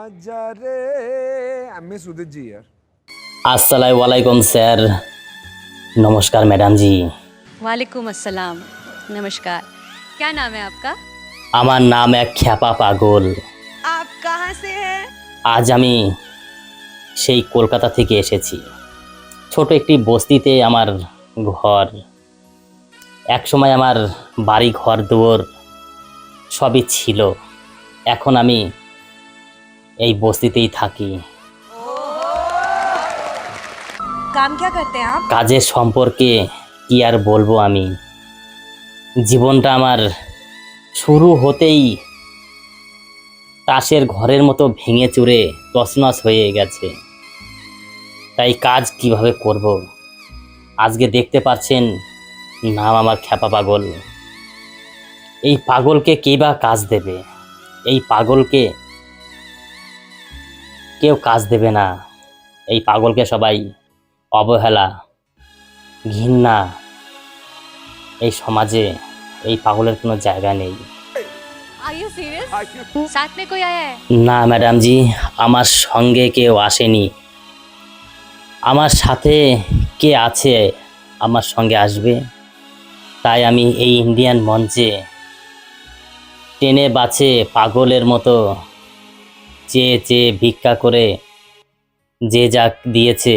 आजा रे मिस उदित जी यार। अस्सलाम वालेकुम सर। नमस्कार मैडम जी। वालेकुम अस्सलाम। नमस्कार। क्या नाम है आपका? আমার নাম এক খ্যাপা পাগল। आप कहाँ से हैं? আজ আমি সেই কলকাতা থেকে এসেছি। ছোট একটি বস্তিতে আমার ঘর। একসময় আমার বাড়ি ঘর দুয়ার সবই ছিল। এখন আমি এই বস্তিতেই থাকি। काम क्या करते हैं आप? কাজের সম্পর্কে কি আর বলবো আমি। জীবনটা আমার শুরু হতেই তাসের ঘরের মতো ভেঙে চুরে তছনছ হয়ে গেছে। তাই কাজ কিভাবে করব? আজকে দেখতে পাচ্ছেন নাম আমার খ্যাপা পাগল। এই পাগলকে কে বা কাজ দেবে? এই পাগলকে কেউ কাজ দেবে না। এই পাগলকে সবাই অবহেলা, ঘৃণা, এই সমাজে এই পাগলের কোনো জায়গা নেই। Are you serious? साथ में कोई आया है? না ম্যাডাম জি, আমার সঙ্গে কেউ আসেনি। আমার সাথে কে আছে আমার সঙ্গে আসবে, তাই আমি এই ইন্ডিয়ান মঞ্চে টেনে বাছে পাগলের মতো চেয়ে চেয়ে ভিক্ষা করে যে যা দিয়েছে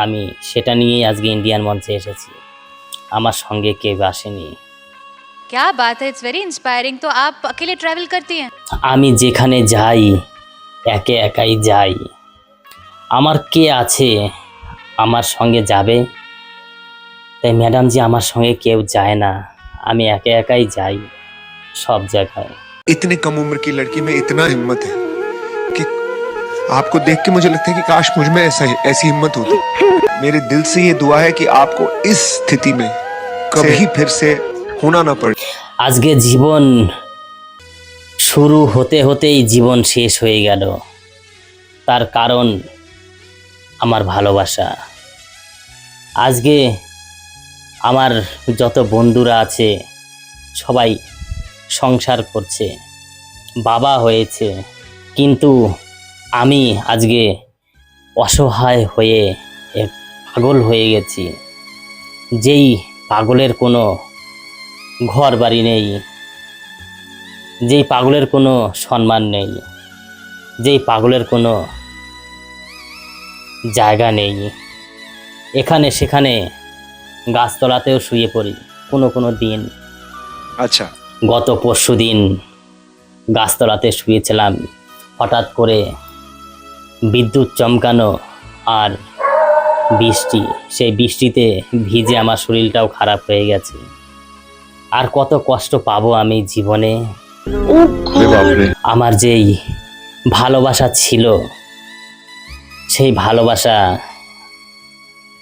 আমি সেটা নিয়েই আজকে ইন্ডিয়ান মঞ্চে এসেছি। আমার সঙ্গে কেউ আসেনি। क्या बात है, इट्स वेरी इंस्पायरिंग। तो आप अकेले ट्रैवल करती हैं? আমি যেখানে যাই একে একাই যাই। আমার কে আছে আমার সঙ্গে যাবে? তাই ম্যাডাম জি আমার সঙ্গে কেউ যায় না, আমি একে একাই যাই সব জায়গায়। इतनी कम उम्र की लड़की में इतना हिम्मत है कि आपको देख के मुझे लगता है कि काश मुझ में ऐसी हिम्मत होती। मेरे दिल से ये दुआ है कि आपको इस स्थिति में कभी फिर से होना ना पड़े। আজকে জীবন শুরু হতে হতেই জীবন শেষ হয়ে গেল। তার কারণ আমার ভালোবাসা। আজকে আমার যত বন্ধুরা আছে সবাই সংসার করছে, বাবা হয়েছে, কিন্তু আমি আজকে অসহায় হয়ে এক পাগল হয়ে গেছি। যেই পাগলের কোনো ঘর বাড়ি নেই, যেই পাগলের কোনো সম্মান নেই, যেই পাগলের কোনো জায়গা নেই, এখানে সেখানে গাছতলাতেও শুয়ে পড়ি কোনো দিন। अच्छा, গত পরশু দিন গাছতলাতে শুয়েছিলাম, হঠাৎ করে বিদ্যুৎ চমকানো আর বৃষ্টি, সেই বৃষ্টিতে ভিজে আমার শরীরটাও খারাপ হয়ে গেছে। আর কত কষ্ট পাবো আমি জীবনে। আমার যেই ভালোবাসা ছিল সেই ভালোবাসা,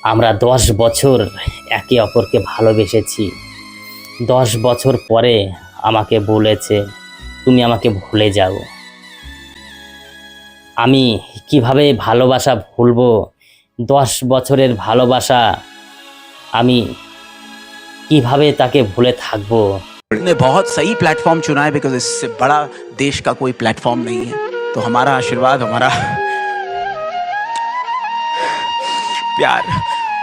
আমরা 10 বছর একে অপরকে ভালোবেসেছি। 10 বছর পরে আমাকে বলেছে তুমি আমাকে ভুলে যাও। আমি কিভাবে ভালোবাসা ভুলবো? 10 বছরের ভালোবাসা আমি কিভাবে তাকে ভুলে থাকবো? ने बहुत सही प्लेटफॉर्म चुना है, बिकॉज इससे बड़ा देश का कोई प्लेटफॉर्म नहीं है। तो हमारा आशीर्वाद, हमारा प्यार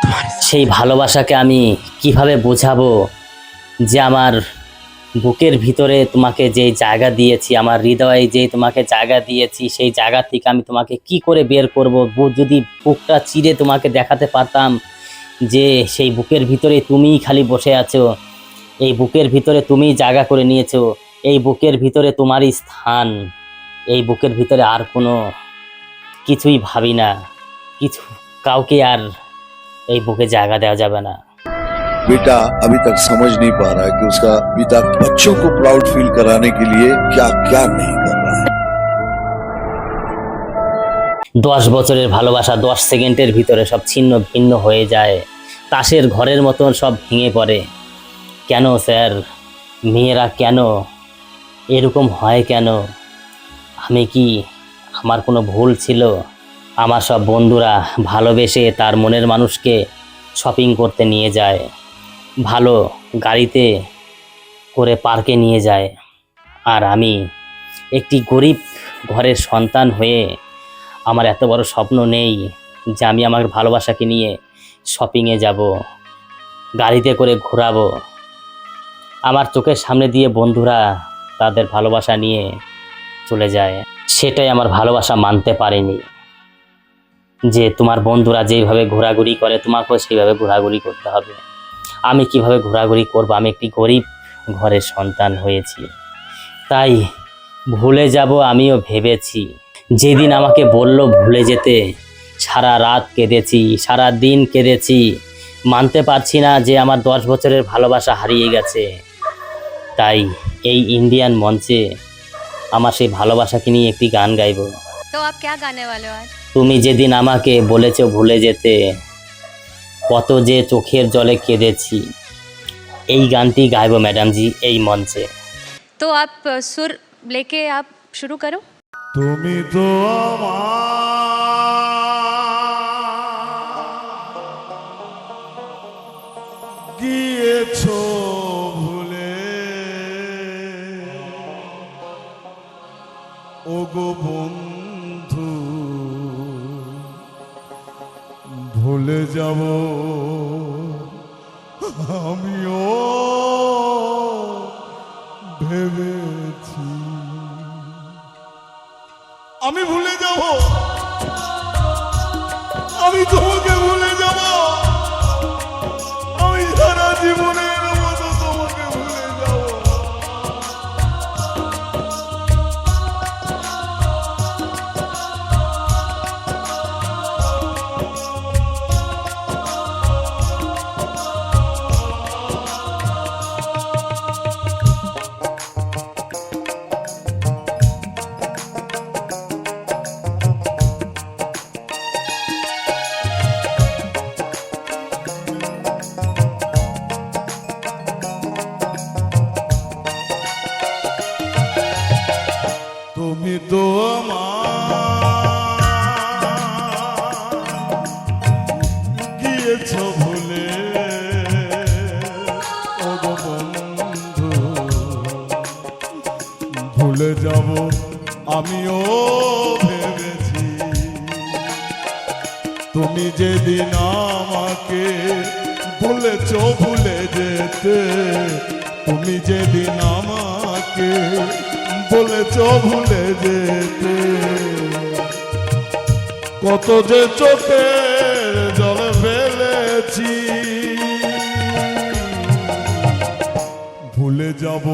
तुम्हारे साथ। সেই ভালোবাসাকে আমি কিভাবে বোঝাবো যে আমার বুকের ভিতরে তোমাকে যেই জায়গা দিয়েছি, আমার হৃদয়ে যেই তোমাকে জায়গা দিয়েছি, সেই জায়গা থেকে আমি তোমাকে কি করে বের করব? যদি বুকটা চিরে তোমাকে দেখাতে পারতাম যে সেই বুকের ভিতরে তুমিই খালি বসে আছো, এই বুকের ভিতরে তুমিই জায়গা করে নিয়েছো, এই বুকের ভিতরে তোমারই স্থান, এই বুকের ভিতরে আর কোনো কিছুই ভাবি না, কিছু কাউকে আর এই বুকে জায়গা দেওয়া যাবে না। बेटा अभी तक समझ नहीं पा रहा है कि उसका पिता बच्चों को प्राउड फील कराने के लिए क्या क्या नहीं कर रहा है। 10 বছরের ভালোবাসা 10 সেকেন্ডের ভিতরে সব ছিন্ন ভিন্ন হয়ে যায়, তাসের ঘরের মতন সব ভেঙে পড়ে। কেন স্যার, মেয়েরা কেন এরকম হয় কেন? আমি কি, আমার কোনো ভুল ছিল? আমার সব বন্ধুরা ভালোবেসে তার মনের মানুষকে শপিং করতে নিয়ে যায়, ভালো গাড়িতে করে পার্কে নিয়ে যায়, আর আমি একটি গরিব ঘরের সন্তান হয়ে আমার এত বড় স্বপ্ন নেই যে আমি আমার ভালোবাসাকে নিয়ে শপিংয়ে যাব, গাড়িতে করে ঘোরাবো। আমার চোখের সামনে দিয়ে বন্ধুরা তাদের ভালোবাসা নিয়ে চলে যায়, সেটাই আমার ভালোবাসা মানতে পারেনি। যে তোমার বন্ধুরা যেইভাবে ঘোরাঘুরি করে তোমাকেও সেইভাবে ঘোরাঘুরি করতে হবে। আমি কিভাবে ঘোরাঘুরি করব? আমি একটি গরিব ঘরের সন্তান হয়েছি, তাই ভুলে যাব আমিও ভেবেছি। যেদিন আমাকে বলল ভুলে যেতে, সারা রাত কেঁদেছি, সারা দিন কেঁদেছি। মানতে পারছি না যে আমার 10 বছরের ভালোবাসা হারিয়ে গেছে। তাই এই ইন্ডিয়ান মঞ্চে আমার সেই ভালোবাসাকে নিয়ে একটি গান গাইব। तो आप क्या गाने वाले हो आज? তুমি যেদিন আমাকে বলেছো ভুলে যেতে, কত যে চোখের জলে কেঁদেছি। এই গানটি গাইব ম্যাডাম জি এই মঞ্চে। तो आप सुर लेके आप शुरू करो। তুমি তো গিয়েছো ভুলে, ও গো বন্ধু ভুলে যাব আমিও ভেবেছি। আমি ভুলে যাব, আমি তোমাকে ভুলে যাব, আমি সারা জীবনের মতো তোমাকে ভুলে যাব। তুমি তো গিয়েছ ভুলে, ও গো বন্ধু ভুলে যাব আমিও ভেবেছি। তুমি যেদিন আমাকে বলেছ ভুলে যেতে, তুমি যেদিন আমাকে বলেছ ভুলে যেতে, কত যে চোখের জল ফেলেছি। ভুলে যাব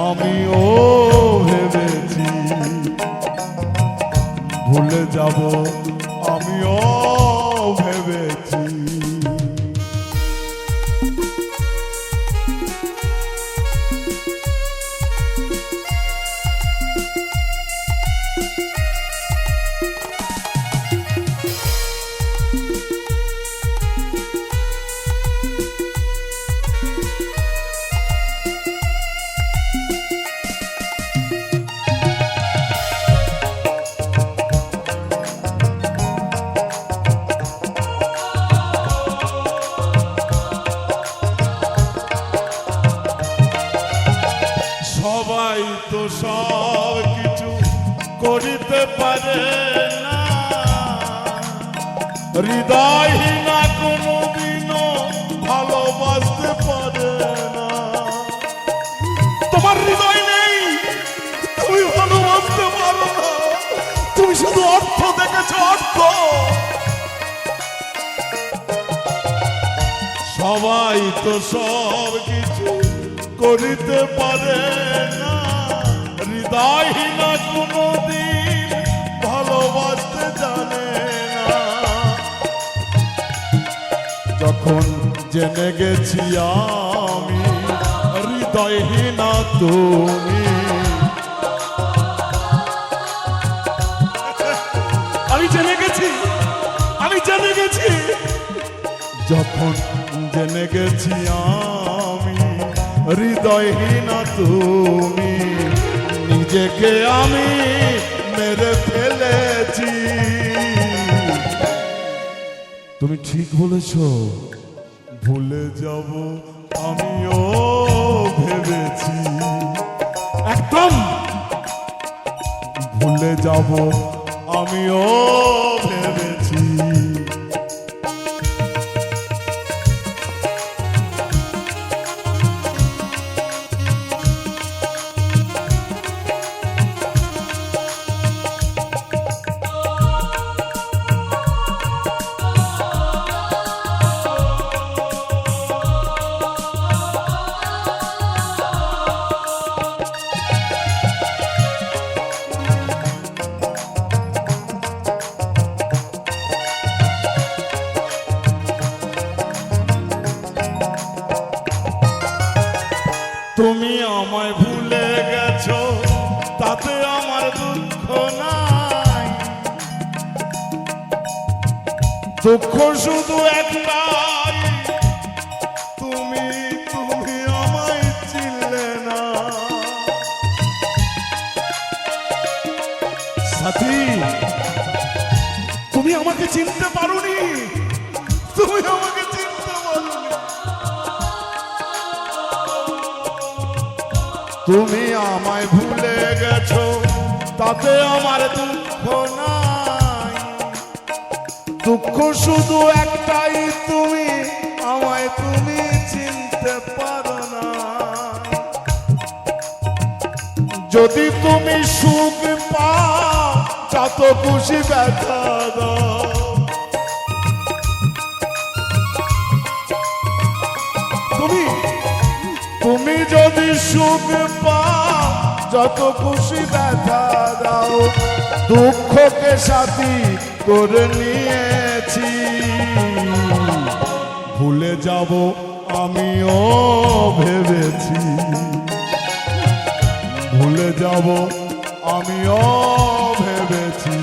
আমিও ভেবেছি, ভুলে যাব আমিও ভেবেছি। সবাই তো সব কিছু করিতে পারে না, হৃদয়হীনা কোনোদিনও ভালোবাসতে পারে না। তোমার হৃদয় নেই, তুমি ভালোবাসতে পারো না, তুমি শুধু অর্থ দেখেছো, অর্থ। সবাই তো সব কিছু করিতে পারে না, হৃদয়হীনা কোনোদিন ভালোবাসতে জানে না। যখন জেনে গেছি আমি হৃদয়হীনা তুমি, আমি জেনে গেছি, আমি জেনে গেছি। যখন জেনে গেছি আমি হৃদয়হীনা তুমি, নিজেকে আমি মেরে ফেলেছি। তুমি ঠিক বলেছ, ভুলে যাব আমিও ভেবেছি। একদম ভুলে যাব আমিও ভেবেছি। তুমি আমায় ভুলে গেছো তাতে আমার দুঃখ নাই, দুঃখ শুধু একটাই, তুমি তুমি আমায় চিনলে না। সাথী, তুমি আমাকে চিনতে পারোনি, তুমি আমাকে চিনতে পারোনি। তুমি আমায় ভুলে গেছো তাতে আমার দুঃখ নাই, দুঃখ শুধু একটাই, তুমি আমায় তুমি চিনতে পারো না। যদি তুমি সুখ পাও যত খুশি ব্যথা দাও, তুমি যদি সুখ পাও যত খুশি ব্যথা দাও, দুঃখকে সাথী করে নিয়েছি। ভুলে যাব আমিও ভেবেছি, ভুলে যাব আমিও ভেবেছি।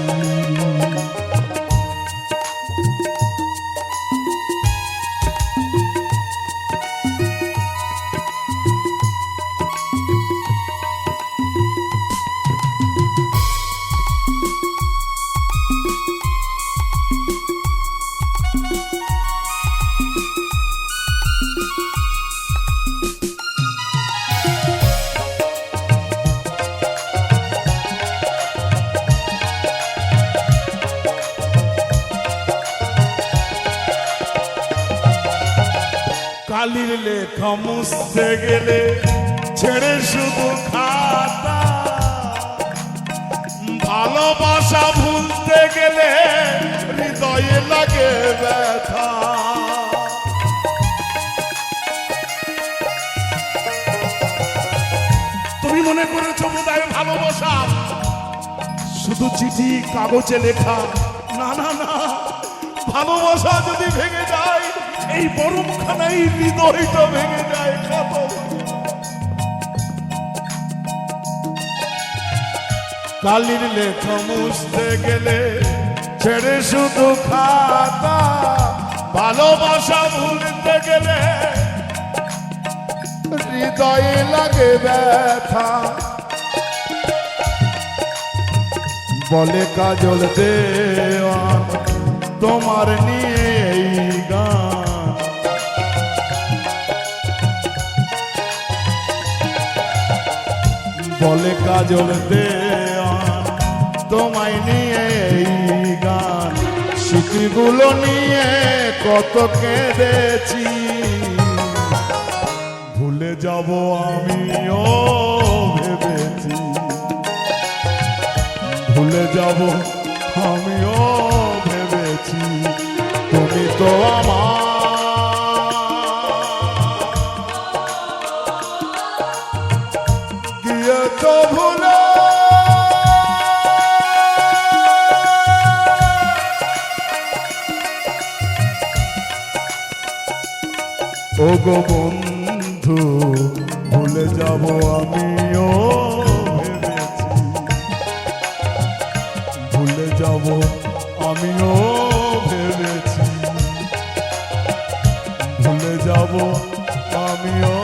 কালির লেখা মুছতে গেলে ছেড়ে শুধু খাতা, ভালোবাসা ভুলতে গেলে হৃদয়ে লাগে ব্যথা। তুমি মনে করেছো বোধহয় ভালোবাসা শুধু চিঠি কাগজে লেখা, না না না, ভালোবাসা যদি ভেঙে যায় এই বরফখানাই হৃদয়টা ভেঙে যায়। কালির লেখা মুছতে গেলে ছেড়ে শুধু খাতা, ভালোবাসা ভুলতে গেলে হৃদয়ে লাগে ব্যথা। বলে কাজল দেওয়ান তোমার নিয়ে এই গান, বলে কাজল দেওয়ান তোমায় নিয়ে এই গান, স্মৃতিগুলো নিয়ে কত কেঁদেছি। ভুলে যাব আমিও ভেবেছি, ভুলে যাব আমিও ভেবেছি। তুমি তো আমার গিয়েছ ভুলে, ও গো বন্ধু ভুলে যাব আমিও ভেবেছি, ভুলে যাব আমিও ভেবেছি, ভুলে যাব আমিও